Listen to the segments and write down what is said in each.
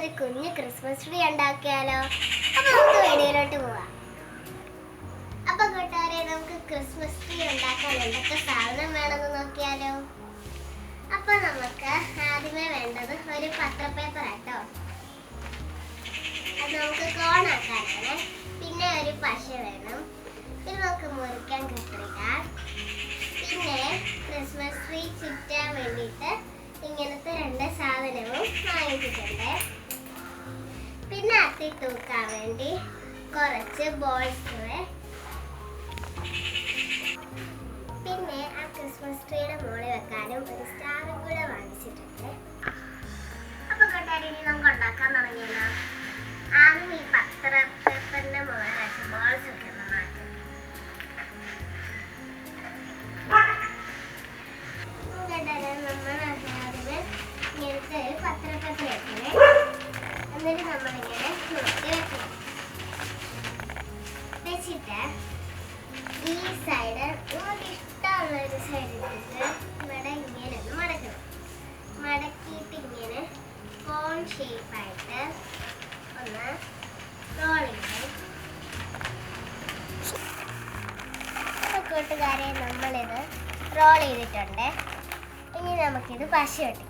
ഒരു കുഞ്ഞു Christmas tree ഉണ്ടാക്കിയാലോ? അപ്പൊ നമുക്ക് വീഡിയോയിലോട്ട് പോവാം. അപ്പൊ കൂട്ടുകാരെ, നമുക്ക് ക്രിസ്മസ് ട്രീ ഉണ്ടാക്കാൻ എന്തൊക്കെ സാധനം വേണമെന്ന് നോക്കിയാലോ? അപ്പൊ നമുക്ക് ആദ്യമേ വേണ്ടത് ഒരു പത്രപ്പേപ്പർ ആട്ടോ. അത് നമുക്ക് കോണാക്കാനാണ്. പിന്നെ ഒരു പശ വേണം. പിന്നെ നമുക്ക് മുറിക്കാൻ കത്രിക. പിന്നെ ക്രിസ്മസ് ട്രീ ചുറ്റാൻ വേണ്ടിയിട്ട് ഇങ്ങനത്തെ 2 സാധനവും വാങ്ങിച്ചിട്ടുണ്ട്. പിന്നെ അത്തി തൂക്കാൻ വേണ്ടി കുറച്ച് ബോൾസ്. പിന്നെ ആ ക്രിസ്മസ് ട്രീയുടെ മുകളിൽ വെക്കാനും ഒരു സ്റ്റാറും കൂടെ വാങ്ങിച്ചിട്ടുണ്ട്. അപ്പൊ കൂട്ടുകാരെ, ഇനി നമുക്ക് ഉണ്ടാക്കാൻ തുടങ്ങിയല്ലോ. ആദ്യം ഈ പത്ര പേപ്പറിന്റെ മുകളിൽ വെച്ച് ബോൾസ് വെക്കുന്ന മാറ്റും. ഇങ്ങനത്തെ ഒരു പത്രപ്പേപ്പർ വെക്കണേ. എന്നിട്ട് നമ്മളിങ്ങനെ നോക്കി വെക്കണം. വെച്ചിട്ട് ഈ സൈഡ് നമുക്ക് ഇഷ്ടമുള്ള ഒരു സൈഡ് എടുത്തിട്ട് ഇവിടെ ഇങ്ങനെ ഒന്ന് മടക്കണം. മടക്കിയിട്ട് ഇങ്ങനെ കോൺ ഷേപ്പായിട്ട് ഒന്ന് റോൾ ചെയ്യണം. കൂട്ടുകാരെ, നമ്മളിത് റോൾ ചെയ്തിട്ടുണ്ട്. ഇനി നമുക്കിത് പശ ഒട്ടിക്കണം.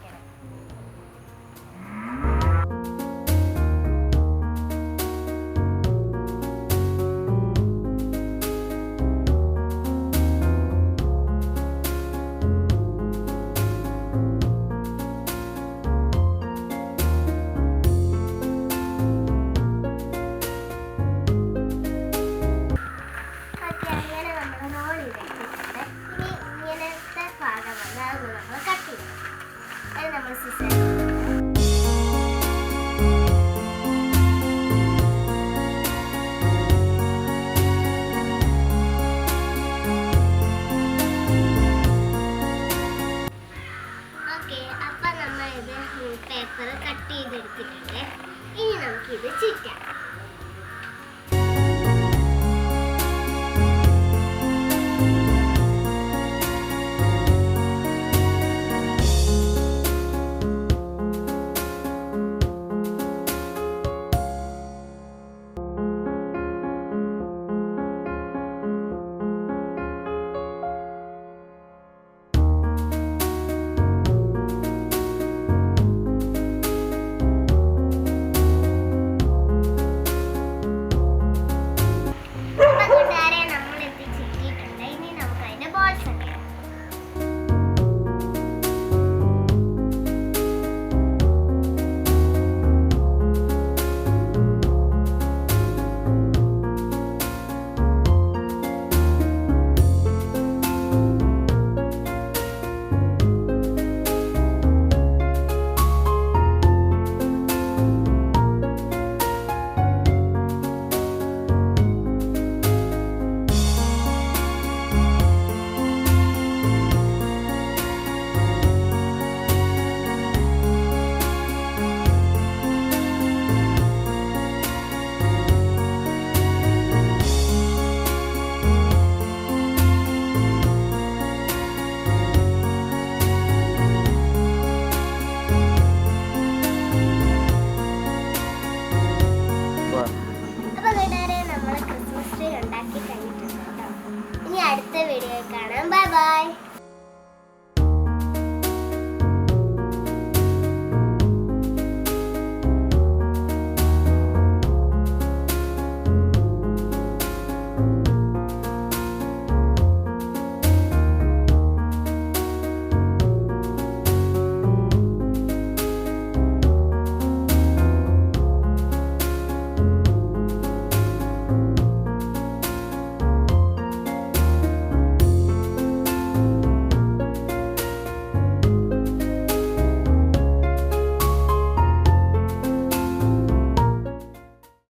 നമ്മൾ